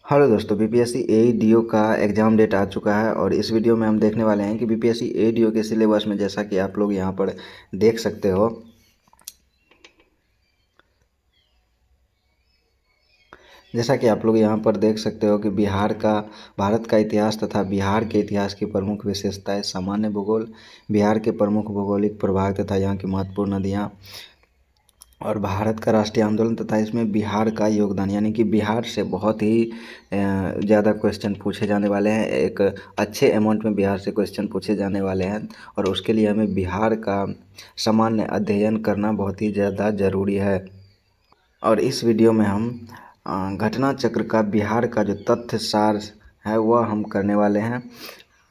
Hello दोस्तों, BPSC एईडीओ का exam date आ चुका है और इस वीडियो में हम देखने वाले हैं कि बीपीएससी एईडीओ के सिलेबस में जैसा कि आप लोग यहां पर देख सकते हो कि भारत का इतिहास तथा बिहार के इतिहास की प्रमुख विशेषताएं, सामान्य भूगोल, बिहार के प्रमुख भौगोलिक प्रभाग तथा यहाँ की महत्वपूर्ण नदियाँ और भारत का राष्ट्रीय आंदोलन तथा इसमें बिहार का योगदान, यानी कि बिहार से बहुत ही ज़्यादा क्वेश्चन पूछे जाने वाले हैं। एक अच्छे अमाउंट में बिहार से क्वेश्चन पूछे जाने वाले हैं और उसके लिए हमें बिहार का सामान्य अध्ययन करना बहुत ही ज़्यादा ज़रूरी है। और इस वीडियो में हम घटना चक्र का बिहार का जो तथ्य सार है वह हम करने वाले हैं,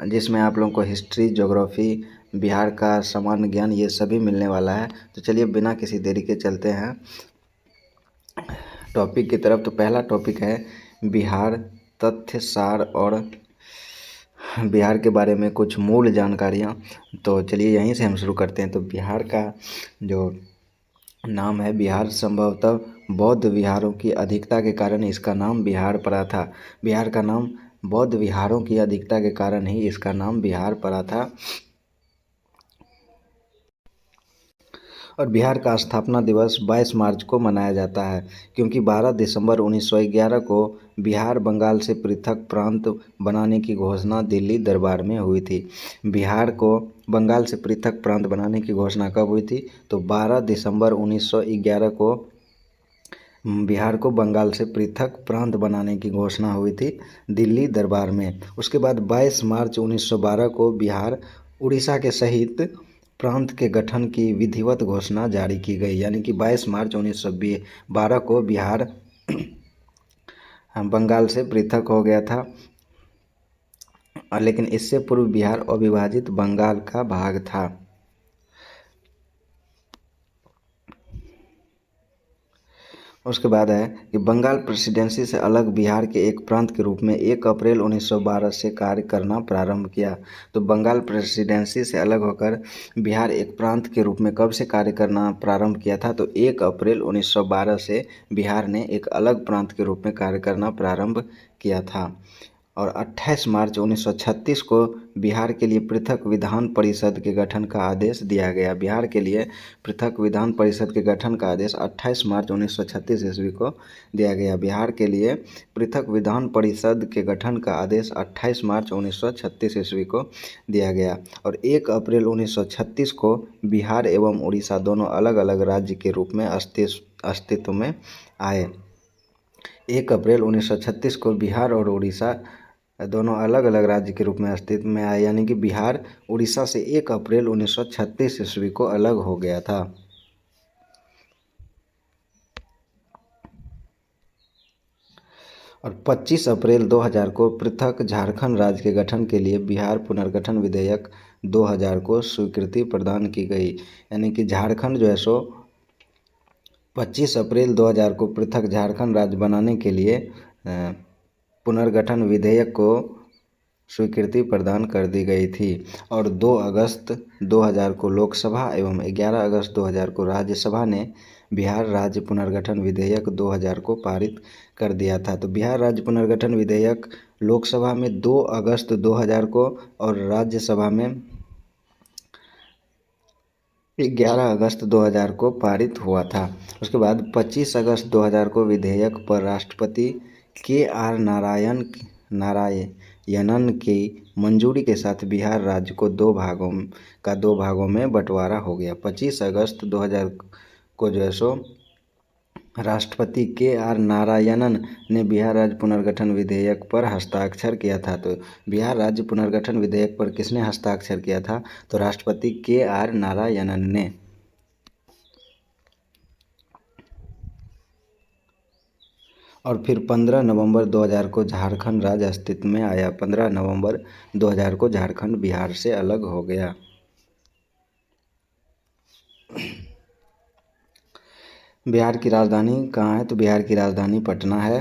जिसमें आप लोगों को हिस्ट्री, ज्योग्राफी, बिहार का सामान्य ज्ञान ये सभी मिलने वाला है। तो चलिए बिना किसी देरी के चलते हैं टॉपिक की तरफ। तो पहला टॉपिक है बिहार, तथ्य सार और बिहार के बारे में कुछ मूल जानकारियाँ। तो चलिए यहीं से हम शुरू करते हैं। तो बिहार का जो नाम है, बिहार संभवतः बौद्ध विहारों की अधिकता के कारण इसका नाम बिहार पड़ा था। बिहार का नाम बौद्ध विहारों की अधिकता के कारण ही इसका नाम बिहार पड़ा था। और बिहार का स्थापना दिवस 22 मार्च को मनाया जाता है, क्योंकि 12 दिसंबर 1911 को बिहार बंगाल से पृथक प्रांत बनाने की घोषणा दिल्ली दरबार में हुई थी। बिहार को बंगाल से पृथक प्रांत बनाने की घोषणा कब हुई थी? तो 12 दिसंबर 1911 को बिहार को बंगाल से पृथक प्रांत बनाने की घोषणा हुई थी दिल्ली दरबार में। उसके बाद 22 मार्च 1912 को बिहार उड़ीसा के सहित प्रांत के गठन की विधिवत घोषणा जारी की गई, यानी कि 22 मार्च 1912 को बिहार बंगाल से पृथक हो गया था। लेकिन इससे पूर्व बिहार अविभाजित बंगाल का भाग था। उसके बाद है कि बंगाल प्रेसिडेंसी से अलग बिहार के एक प्रांत के रूप में 1 अप्रैल 1912 से कार्य करना प्रारंभ किया। तो बंगाल प्रेसिडेंसी से अलग होकर बिहार एक प्रांत के रूप में कब से कार्य करना प्रारंभ किया था? तो 1 अप्रैल 1912 से बिहार ने एक अलग प्रांत के रूप में कार्य करना प्रारंभ किया था। और 28 मार्च 1936 को बिहार के लिए पृथक विधान परिषद के गठन का आदेश दिया गया। बिहार के लिए पृथक विधान परिषद के गठन का आदेश 28 मार्च 1936 ईस्वी को दिया गया। बिहार के लिए पृथक विधान परिषद के गठन का आदेश 28 मार्च 1936 ईस्वी को दिया गया। और 1 अप्रैल 1936 को बिहार एवं उड़ीसा दोनों अलग अलग राज्य के रूप में अस्तित्व में आए। 1 अप्रैल 1936 को बिहार और उड़ीसा दोनों अलग अलग राज्य के रूप में अस्तित्व में आए, यानी कि बिहार उड़ीसा से 1 अप्रैल 1936 ईस्वी को अलग हो गया था। और 25 अप्रैल 2000 को पृथक झारखंड राज्य के गठन के लिए बिहार पुनर्गठन विधेयक 2000 को स्वीकृति प्रदान की गई, यानी कि झारखंड जो है सो 25 अप्रैल 2000 को पृथक झारखंड राज्य बनाने के लिए पुनर्गठन विधेयक को स्वीकृति प्रदान कर दी गई थी। और 2 अगस्त 2000 को लोकसभा एवं 11 अगस्त 2000 को राज्यसभा ने बिहार राज्य पुनर्गठन विधेयक 2000 को पारित कर दिया था। तो बिहार राज्य पुनर्गठन विधेयक लोकसभा में 2 अगस्त 2000 को और राज्यसभा में 11 अगस्त 2000 को पारित हुआ था। उसके बाद 25 अगस्त 2000 को विधेयक पर राष्ट्रपति KR नारायणन की मंजूरी के साथ बिहार राज्य को 2 भागों में बंटवारा हो गया। 25 अगस्त 2000 को जो है सो राष्ट्रपति KR नारायणन ने बिहार राज्य पुनर्गठन विधेयक पर हस्ताक्षर किया था। तो बिहार राज्य पुनर्गठन विधेयक पर किसने हस्ताक्षर किया था? तो राष्ट्रपति KR नारायणन ने। और फिर 15 नवंबर 2000 को झारखंड राज्य अस्तित्व में आया। 15 नवंबर 2000 को झारखंड बिहार से अलग हो गया। बिहार की राजधानी कहाँ है? तो बिहार की राजधानी पटना है।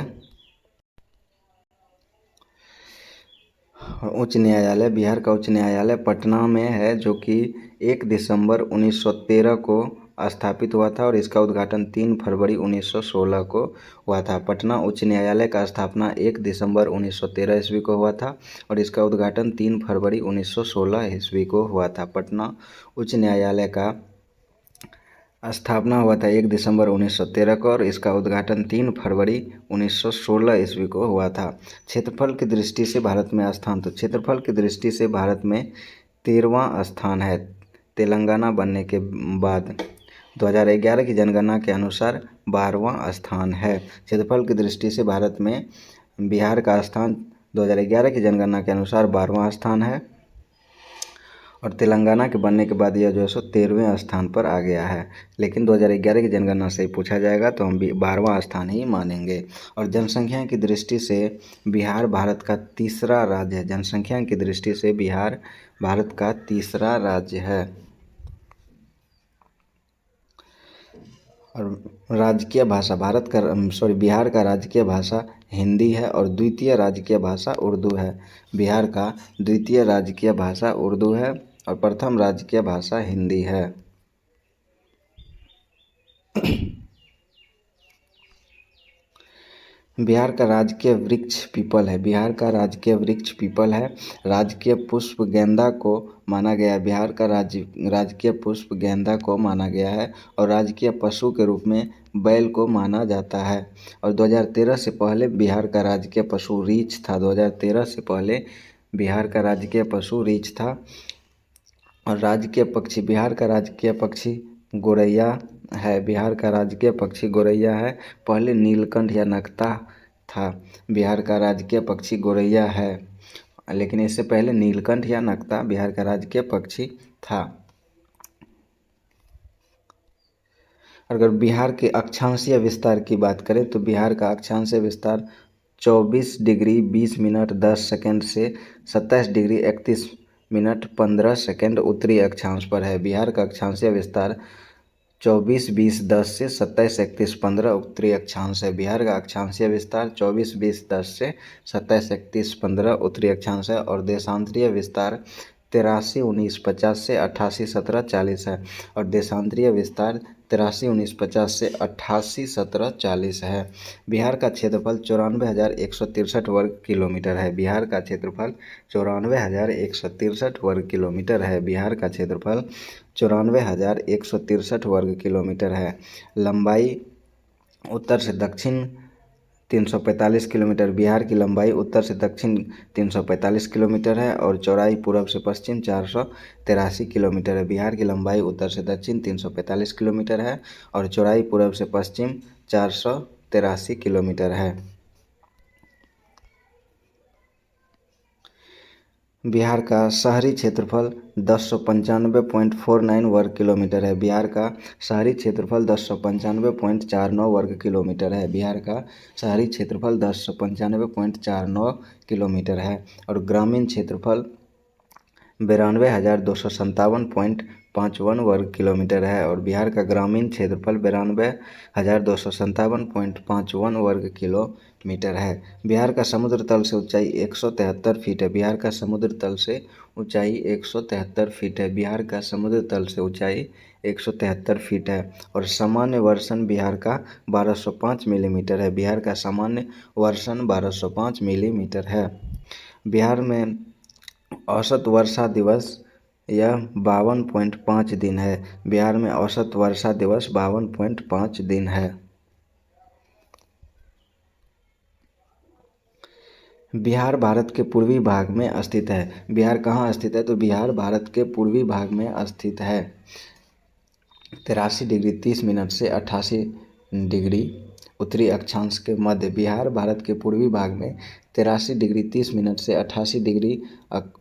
उच्च न्यायालय, बिहार का उच्च न्यायालय पटना में है, जो कि 1 दिसंबर 1913 को स्थापित हुआ था और इसका उद्घाटन 3 फरवरी 1916 को हुआ था। पटना उच्च न्यायालय का स्थापना 1 दिसंबर 1913 ईस्वी को हुआ था और इसका उद्घाटन 3 फरवरी 1916 ईस्वी को हुआ था। पटना उच्च न्यायालय का स्थापना हुआ था 1 दिसंबर 1913 को और इसका उद्घाटन 3 फरवरी 1916 ईस्वी को हुआ था। क्षेत्रफल की दृष्टि से भारत में स्थान, तो क्षेत्रफल की दृष्टि से भारत में 13वां स्थान है तेलंगाना बनने के बाद। 2011 की जनगणना के अनुसार 12वां स्थान है। क्षेत्रफल की दृष्टि से भारत में बिहार का स्थान 2011 की जनगणना के अनुसार 12वां स्थान है और तेलंगाना के बनने के बाद यह जो है सो 13वें स्थान पर आ गया है। लेकिन 2011 की जनगणना से ही पूछा जाएगा तो हम 12वां स्थान ही मानेंगे। और जनसंख्या की दृष्टि से बिहार भारत का तीसरा राज्य है। जनसंख्या की दृष्टि से बिहार भारत का तीसरा राज्य है। और राजकीय भाषा बिहार का राजकीय भाषा हिंदी है और द्वितीय राजकीय भाषा उर्दू है। बिहार का द्वितीय राजकीय भाषा उर्दू है और प्रथम राजकीय भाषा हिंदी है। बिहार का राजकीय वृक्ष पीपल है। बिहार का राजकीय वृक्ष पीपल है। राजकीय पुष्प गेंदा को माना गया है। बिहार का राजकीय पुष्प गेंदा को माना गया है और राजकीय पशु के रूप में बैल को माना जाता है। और 2013 से पहले बिहार का राजकीय पशु रीछ था। 2013 से पहले बिहार का राजकीय पशु रीछ था। और राजकीय पक्षी, बिहार का राजकीय पक्षी गोरैया है। बिहार का राजकीय पक्षी गोरैया है। पहले नीलकंठ या नकता था। बिहार का राजकीय पक्षी गोरैया है, लेकिन इससे पहले नीलकंठ या नकता बिहार का राजकीय पक्षी था। अगर बिहार के अक्षांशीय विस्तार की बात करें तो बिहार का अक्षांशीय विस्तार 24 डिग्री 20 मिनट 10 सेकंड से 27 डिग्री 31 मिनट 15 सेकंड उत्तरी अक्षांश पर है। बिहार का अक्षांशीय विस्तार 24 20 10 से 27 31 15 उत्तरी अक्षांश है। बिहार का अक्षांशीय विस्तार 24 20 10 से 27 31 15 उत्तरी अक्षांश है और देशांतरीय विस्तार 83 19 50 से 88 17 40 है। और देशांतरीय विस्तार 83 19 50 से 88 17 40 है। बिहार का क्षेत्रफल 94,163 वर्ग किलोमीटर है। बिहार का क्षेत्रफल 94,163 वर्ग किलोमीटर है। बिहार का क्षेत्रफल 94,163 वर्ग किलोमीटर है। लंबाई उत्तर से दक्षिण 345 किलोमीटर। बिहार की लंबाई उत्तर से दक्षिण 345 किलोमीटर है और चौड़ाई पूर्व से पश्चिम 483 किलोमीटर है। बिहार की लंबाई उत्तर से दक्षिण 345 किलोमीटर है और चौड़ाई पूर्व से पश्चिम 483 किलोमीटर है। बिहार का शहरी क्षेत्रफल 1095.49 वर्ग किलोमीटर है। बिहार का शहरी क्षेत्रफल 1095.49 वर्ग किलोमीटर है। बिहार का शहरी क्षेत्रफल 1095.49 किलोमीटर है और ग्रामीण क्षेत्रफल 92,257.51 वर्ग किलोमीटर है। और बिहार का ग्रामीण क्षेत्रफल 92,257.51 वर्ग किलोमीटर है। बिहार का समुद्र तल से ऊंचाई 173 फीट है। बिहार का समुद्र तल से ऊंचाई 173 फीट है। बिहार का समुद्र तल से ऊंचाई 173 फीट है और सामान्य वर्षण बिहार का 1205 मिलीमीटर है। बिहार का सामान्य वर्षण 1205 मिलीमीटर है। बिहार में औसत वर्षा दिवस यह 52.5 दिन है। बिहार में औसत वर्षा दिवस 52.5 दिन है। बिहार भारत के पूर्वी भाग में स्थित है। बिहार कहाँ स्थित है? तो बिहार भारत के पूर्वी भाग में स्थित है। 83 डिग्री 30 मिनट से 88 डिग्री उत्तरी अक्षांश के मध्य। बिहार भारत के पूर्वी भाग में 83 डिग्री 30 मिनट से 88 डिग्री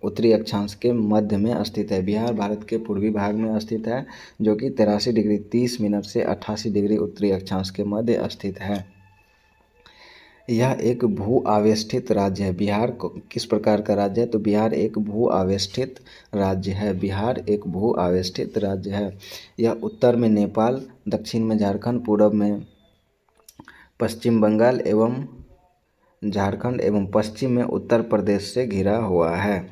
उत्तरी अक्षांश के मध्य में स्थित है। बिहार भारत के पूर्वी भाग में स्थित है जो कि 83 डिग्री 30 मिनट से 88 डिग्री उत्तरी अक्षांश के मध्य स्थित है। यह एक भू आवेष्टित राज्य है। बिहार किस प्रकार का राज्य है? तो बिहार एक भू आवेष्टित राज्य है। बिहार एक भू आवेष्टित राज्य है। यह उत्तर में नेपाल, दक्षिण में झारखंड, पूर्व में पश्चिम बंगाल एवं झारखंड एवं पश्चिम में उत्तर प्रदेश से घिरा हुआ है।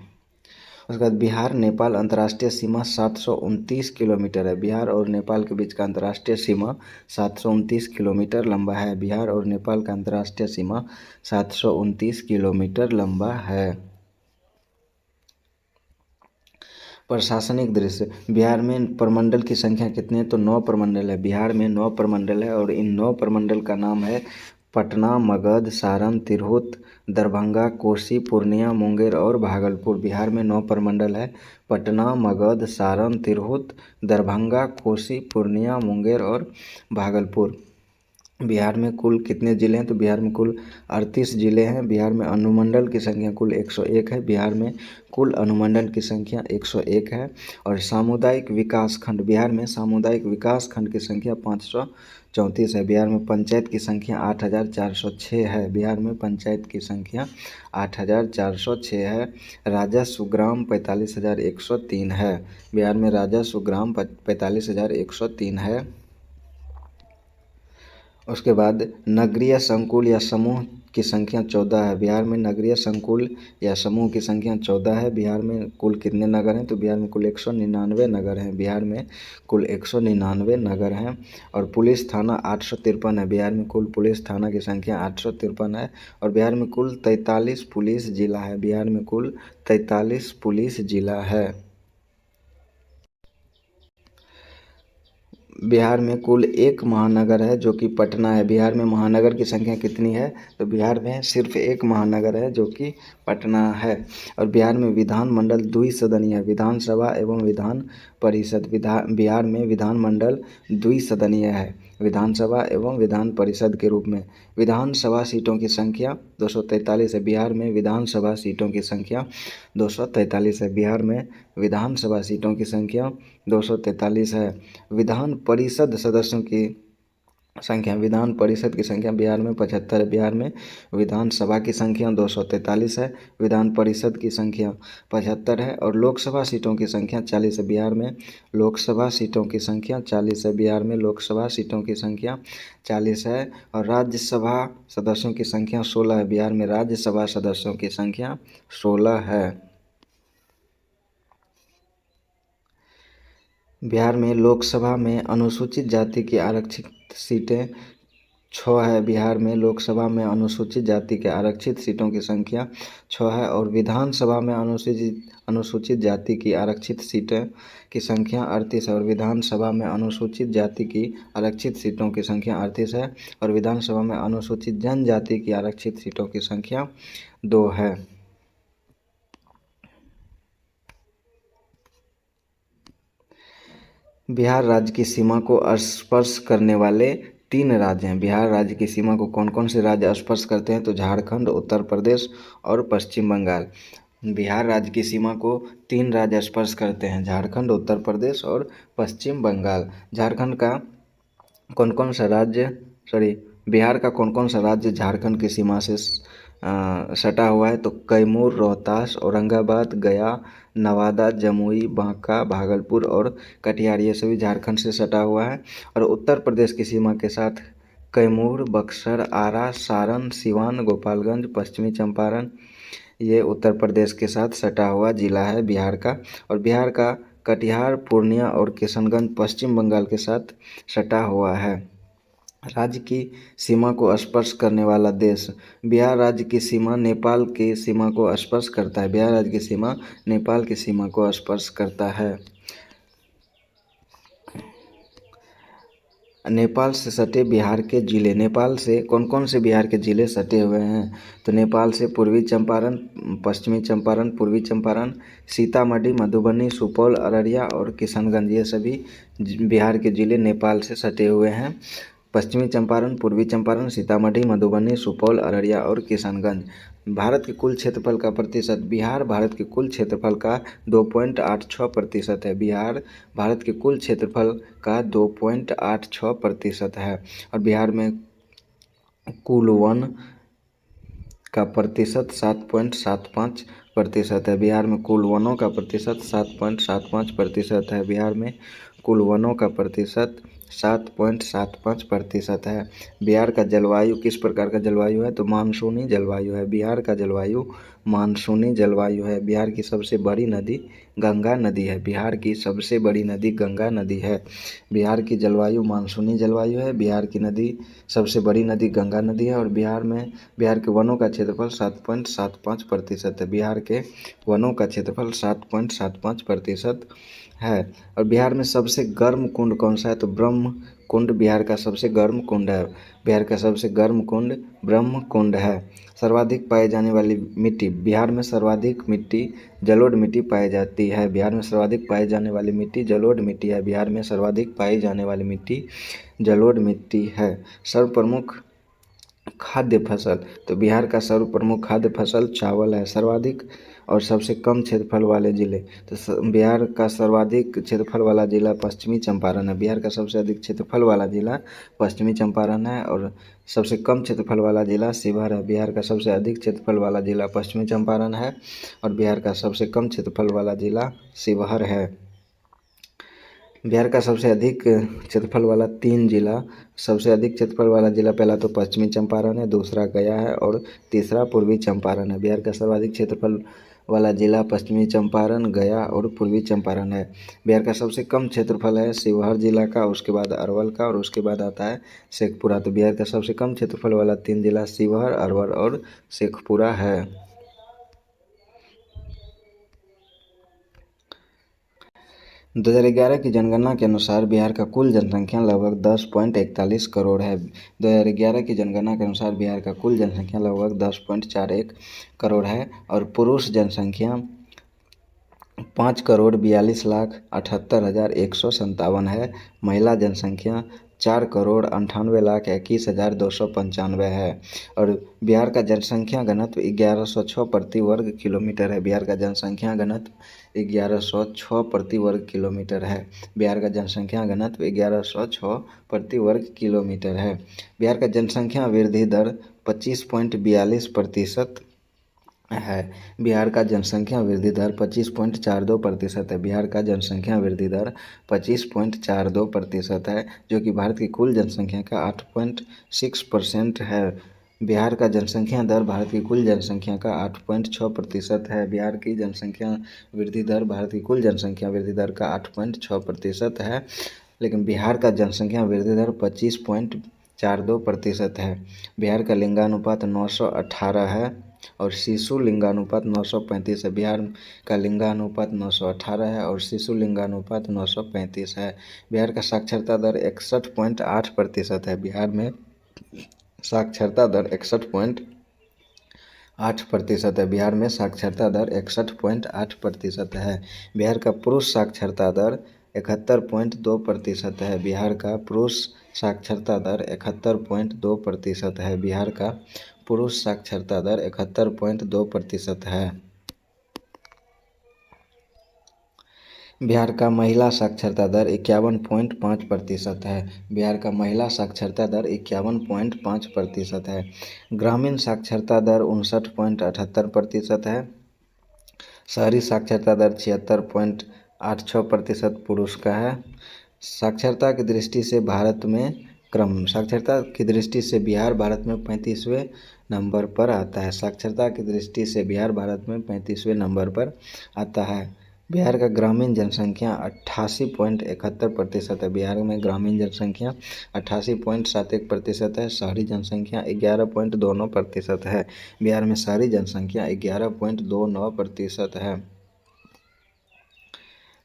उसके बाद बिहार नेपाल अंतर्राष्ट्रीय सीमा 729 किलोमीटर है। बिहार और नेपाल के बीच का अंतर्राष्ट्रीय सीमा 729 किलोमीटर लंबा है। बिहार और नेपाल का अंतर्राष्ट्रीय सीमा 729 किलोमीटर लंबा है। प्रशासनिक दृश्य, बिहार में प्रमंडल की संख्या कितनी है? तो 9 प्रमंडल है। बिहार में 9 प्रमंडल है और इन 9 प्रमंडल का नाम है पटना, मगध, सारण, तिरहुत, दरभंगा, कोसी, पूर्णिया, मुंगेर और भागलपुर। बिहार में 9 प्रमंडल है। पटना, मगध, सारण, तिरहुत, दरभंगा, कोसी, पूर्णिया, मुंगेर और भागलपुर। बिहार में कुल कितने ज़िले हैं? तो बिहार में कुल 38 ज़िले हैं। बिहार में अनुमंडल की संख्या कुल 101 है। बिहार में कुल अनुमंडल की संख्या 101 है। और सामुदायिक विकास खंड, बिहार में सामुदायिक विकास खंड की संख्या 534 है। बिहार में पंचायत की संख्या 8406 है। बिहार में पंचायत की संख्या 8406 है। राजस्व ग्राम 45,103 है। बिहार में राजस्व ग्राम 45,103 है। उसके बाद नगरीय संकुल या समूह की संख्या 14 है। बिहार में नगरीय संकुल या समूह की संख्या 14 है। बिहार में कुल कितने नगर हैं? तो बिहार में कुल 199 नगर हैं। बिहार में कुल 199 नगर हैं। और पुलिस थाना 853 है। बिहार में कुल पुलिस थाना की संख्या 853 है। और बिहार में कुल 43 पुलिस जिला है। बिहार में कुल 43 पुलिस जिला है। बिहार में कुल एक महानगर है जो कि पटना है। बिहार में महानगर की संख्या कितनी है? तो बिहार में सिर्फ एक महानगर है जो कि पटना है। और बिहार में विधानमंडल द्विसदनीय है। विधानसभा एवं विधान परिषद, बिहार में विधानमंडल द्विसदनीय है। विधानसभा एवं विधान परिषद के रूप में। विधानसभा सीटों की संख्या 243 है। बिहार में विधानसभा सीटों की संख्या 243 है। बिहार में विधानसभा सीटों की संख्या 243 है। विधान परिषद सदस्यों की संख्या, विधान परिषद की संख्या बिहार में 75 है। बिहार में विधानसभा की संख्या 243 है। विधान परिषद की संख्या 75 है। और लोकसभा सीटों की संख्या 40 है। बिहार में लोकसभा सीटों की संख्या 40 है। बिहार में लोकसभा सीटों की संख्या 40 है। और राज्यसभा सदस्यों की संख्या 16 है। बिहार में राज्यसभा सदस्यों की संख्या 16 है। बिहार में लोकसभा में अनुसूचित जाति की आरक्षित सीटें 6 है। बिहार में लोकसभा में अनुसूचित जाति के आरक्षित सीटों की संख्या 6 है। और विधानसभा में अनुसूचित जाति की आरक्षित सीटें की संख्या 38 है। और विधानसभा में अनुसूचित जाति की आरक्षित सीटों की संख्या 38 है। और विधानसभा में अनुसूचित जनजाति की आरक्षित सीटों की संख्या 2 है। बिहार राज्य की सीमा को स्पर्श करने वाले 3 राज्य हैं। बिहार राज्य की सीमा को कौन कौन से राज्य स्पर्श करते हैं? तो झारखंड, उत्तर प्रदेश और पश्चिम बंगाल। बिहार राज्य की सीमा को 3 राज्य स्पर्श करते हैं, झारखंड, उत्तर प्रदेश और पश्चिम बंगाल। झारखंड का कौन कौन सा राज्य बिहार का कौन कौन सा राज्य झारखंड की सीमा से सटा हुआ है? तो कैमूर, रोहतास, औरंगाबाद, गया, नवादा, जमुई, बांका, भागलपुर और कटिहार, ये सभी झारखंड से सटा हुआ है। और उत्तर प्रदेश की सीमा के साथ कैमूर, बक्सर, आरा, सारण, सिवान, गोपालगंज, पश्चिमी चंपारण, ये उत्तर प्रदेश के साथ सटा हुआ जिला है बिहार का। और बिहार का कटिहार, पूर्णिया और किशनगंज पश्चिम बंगाल के साथ सटा हुआ है। राज्य की सीमा को स्पर्श करने वाला देश, बिहार राज्य की सीमा नेपाल की सीमा को स्पर्श करता है। बिहार राज्य की सीमा नेपाल की सीमा को स्पर्श करता है। नेपाल से सटे बिहार के जिले, नेपाल से कौन कौन से बिहार के जिले सटे हुए हैं? तो नेपाल से पूर्वी चंपारण, पश्चिमी चंपारण, पूर्वी चंपारण, सीतामढ़ी, मधुबनी, सुपौल, अररिया और किशनगंज, ये सभी बिहार के जिले नेपाल से सटे हुए हैं। पश्चिमी चंपारण, पूर्वी चंपारण, सीतामढ़ी, मधुबनी, सुपौल, अररिया और किशनगंज। भारत के कुल क्षेत्रफल का प्रतिशत, बिहार भारत के कुल क्षेत्रफल का 2.86% है। बिहार भारत के कुल क्षेत्रफल का 2.86% है। और बिहार में कुल वन का प्रतिशत 7.75% है। बिहार में कुल वनों का प्रतिशत 7.75% है। बिहार में कुल वनों का प्रतिशत 7.75% है। बिहार का जलवायु किस प्रकार का जलवायु है? तो मानसूनी जलवायु है। बिहार का जलवायु मानसूनी जलवायु है। बिहार की सबसे बड़ी नदी गंगा नदी है। बिहार की सबसे बड़ी नदी गंगा नदी है। बिहार की जलवायु मानसूनी जलवायु है। बिहार की नदी सबसे बड़ी नदी गंगा नदी है। और बिहार के वनों का क्षेत्रफल 7.75% है। बिहार के वनों का क्षेत्रफल 7.75% है। और बिहार में सबसे गर्म कुंड कौन सा है? तो ब्रह्म कुंड बिहार का सबसे गर्म कुंड है। बिहार का सबसे गर्म कुंड ब्रह्म कुंड है। सर्वाधिक पाई जाने वाली मिट्टी बिहार में सर्वाधिक मिट्टी जलोढ़ मिट्टी पाई जाती है। बिहार में सर्वाधिक पाई जाने वाली मिट्टी जलोढ़ मिट्टी है। बिहार में सर्वाधिक पाई जाने वाली मिट्टी जलोढ़ मिट्टी है। सर्व प्रमुख खाद्य फसल तो बिहार का सर्व प्रमुख खाद्य फसल चावल है। सर्वाधिक और सबसे कम क्षेत्रफल वाले जिले तो बिहार का सर्वाधिक क्षेत्रफल वाला जिला पश्चिमी चंपारण है। बिहार का सबसे अधिक क्षेत्रफल वाला जिला पश्चिमी चंपारण है। और सबसे कम क्षेत्रफल वाला जिला शिवहर है। बिहार का सबसे अधिक क्षेत्रफल वाला जिला पश्चिमी चंपारण है और बिहार का सबसे कम क्षेत्रफल वाला जिला शिवहर है। बिहार का सबसे अधिक क्षेत्रफल वाला 3 जिला सबसे अधिक क्षेत्रफल वाला जिला पहला तो पश्चिमी चंपारण है, दूसरा गया है और तीसरा पूर्वी चंपारण है। बिहार का सर्वाधिक क्षेत्रफल वाला जिला पश्चिमी चंपारण, गया और पूर्वी चंपारण है। बिहार का सबसे कम क्षेत्रफल है शिवहर जिला का, उसके बाद अरवल का और उसके बाद आता है शेखपुरा। तो बिहार का सबसे कम क्षेत्रफल वाला 3 जिला शिवहर, अरवल और शेखपुरा है। 2011 की जनगणना के अनुसार बिहार का कुल जनसंख्या लगभग 10.41 करोड़ है। 2011 की जनगणना के अनुसार बिहार का कुल जनसंख्या लगभग 10.41 करोड़ है और पुरुष जनसंख्या 5,42,78,157 है। महिला जनसंख्या 4,98,21,295 है। और बिहार का जनसंख्या घनत्व 1106 प्रति वर्ग किलोमीटर है। बिहार का जनसंख्या घनत्व 1106 प्रति वर्ग किलोमीटर है। बिहार का जनसंख्या घनत्व 1106 प्रति वर्ग किलोमीटर है। बिहार का जनसंख्या वृद्धि दर 25.42% है। बिहार का जनसंख्या वृद्धि दर 25.42% है। बिहार का जनसंख्या वृद्धि दर 25.42% है, जो कि भारत की कुल जनसंख्या का 8.6% है। बिहार का जनसंख्या दर भारत की कुल जनसंख्या का 8.6% है। बिहार की जनसंख्या वृद्धि दर भारत की कुल जनसंख्या वृद्धि दर का 8.6% है, लेकिन बिहार का जनसंख्या वृद्धि दर 25.42% है। बिहार का लिंगानुपात 918 है और शिशु लिंगानुपात 935 है। बिहार का लिंगानुपात 918 है और शिशु लिंगानुपात 935 है। बिहार का साक्षरता दर 61.8% है। बिहार में साक्षरता दर 61.8% है। बिहार में साक्षरता दर 61.8% है। बिहार का पुरुष साक्षरता दर 71.2% है। बिहार का पुरुष साक्षरता दर 71.2% है। बिहार का पुरुष साक्षरता दर 71.2% है। बिहार का महिला साक्षरता दर 51.5% है। बिहार का महिला साक्षरता दर 51.5% है। ग्रामीण साक्षरता दर 59.78% है। शहरी साक्षरता दर 76.86% पुरुष का है। साक्षरता की दृष्टि से बिहार भारत में 35वें नंबर पर आता है। साक्षरता की दृष्टि से बिहार भारत में 35वें नंबर पर आता है। बिहार का ग्रामीण जनसंख्या 88.71% है। बिहार में ग्रामीण जनसंख्या 88.71% है। शहरी जनसंख्या 11.29% है। बिहार में शहरी जनसंख्या 11.29% है।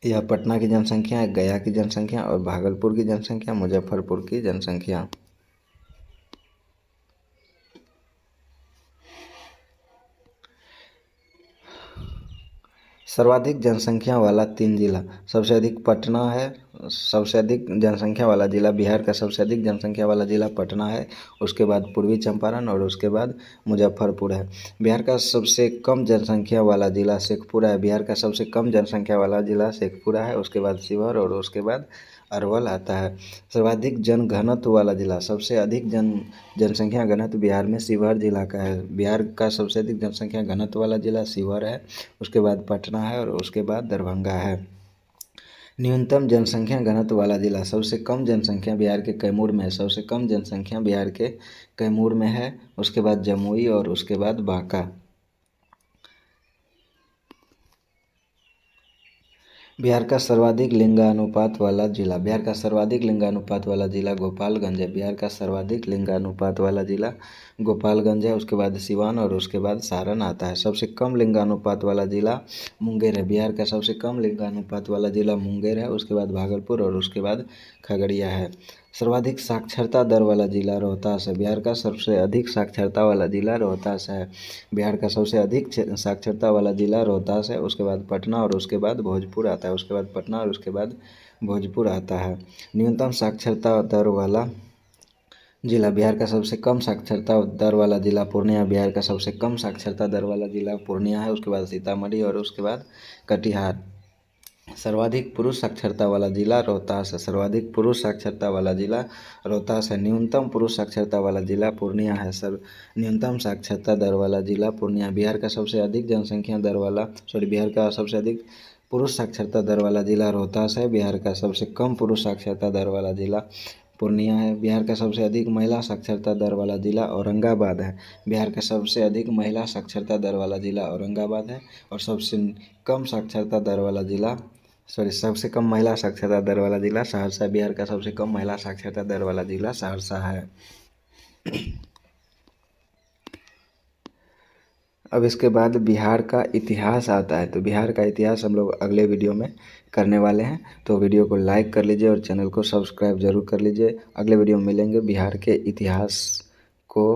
यह पटना की जनसंख्या है, गया की जनसंख्या और भागलपुर की जनसंख्या, मुजफ्फरपुर की जनसंख्या। सर्वाधिक जनसंख्या वाला 3 जिला सबसे अधिक पटना है। सबसे अधिक जनसंख्या वाला जिला बिहार का सबसे अधिक जनसंख्या वाला जिला पटना है, उसके बाद पूर्वी चंपारण और उसके बाद मुजफ्फरपुर है। बिहार का सबसे कम जनसंख्या वाला जिला शेखपुरा है। बिहार का सबसे कम जनसंख्या वाला जिला शेखपुरा है, उसके बाद शिवहर और उसके बाद अरवल आता है। सर्वाधिक जनघनत्व वाला जिला सबसे अधिक जनसंख्या घनत्व बिहार में शिवहर जिला का है। बिहार का सबसे अधिक जनसंख्या घनत्व वाला जिला शिवहर है, उसके बाद पटना है और उसके बाद दरभंगा है। न्यूनतम जनसंख्या घनत्व वाला जिला, सबसे कम जनसंख्या बिहार के कैमूर में है। सबसे कम जनसंख्या बिहार के कैमूर में है। उसके बाद जमुई और उसके बाद बांका। बिहार का सर्वाधिक लिंगानुपात वाला जिला, बिहार का सर्वाधिक लिंगानुपात वाला जिला गोपालगंज है। बिहार का सर्वाधिक लिंगानुपात वाला जिला गोपालगंज है। उसके बाद सिवान और उसके बाद सारण आता है। सबसे कम लिंगानुपात वाला जिला मुंगेर है। बिहार का सबसे कम लिंगानुपात वाला जिला मुंगेर है। उसके बाद भागलपुर और उसके बाद खगड़िया है। सर्वाधिक साक्षरता दर वाला जिला रोहतास है। बिहार का सबसे अधिक साक्षरता वाला जिला रोहतास है। बिहार का सबसे अधिक साक्षरता वाला जिला रोहतास है। उसके बाद पटना और उसके बाद भोजपुर आता है। उसके बाद पटना और उसके बाद भोजपुर आता है। न्यूनतम साक्षरता दर वाला जिला, बिहार का सबसे कम साक्षरता दर वाला जिला पूर्णिया। बिहार का सबसे कम साक्षरता दर वाला जिला पूर्णिया है। उसके बाद सीतामढ़ी और उसके बाद कटिहार। सर्वाधिक पुरुष साक्षरता वाला जिला रोहतास है। सर्वाधिक पुरुष साक्षरता वाला जिला रोहतास है। न्यूनतम पुरुष साक्षरता वाला जिला पूर्णिया है। न्यूनतम साक्षरता दर वाला जिला पूर्णिया। बिहार का सबसे अधिक जनसंख्या दर वाला बिहार का सबसे अधिक पुरुष साक्षरता दर वाला जिला रोहतास है। बिहार का सबसे कम पुरुष साक्षरता दर वाला जिला पूर्णिया है। बिहार का सबसे अधिक महिला साक्षरता दर वाला जिला औरंगाबाद है। बिहार का सबसे अधिक महिला साक्षरता दर वाला जिला औरंगाबाद है। और सबसे कम साक्षरता दर वाला जिला सबसे कम महिला साक्षरता दर वाला जिला सहरसा। बिहार का सबसे कम महिला साक्षरता दर वाला जिला सहरसा है। अब इसके बाद बिहार का इतिहास आता है। तो बिहार का इतिहास हम लोग अगले वीडियो में करने वाले हैं। तो वीडियो को लाइक कर लीजिए और चैनल को सब्सक्राइब जरूर कर लीजिए। अगले वीडियो में मिलेंगे बिहार के इतिहास को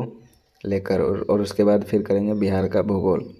लेकर और उसके बाद फिर करेंगे बिहार का भूगोल।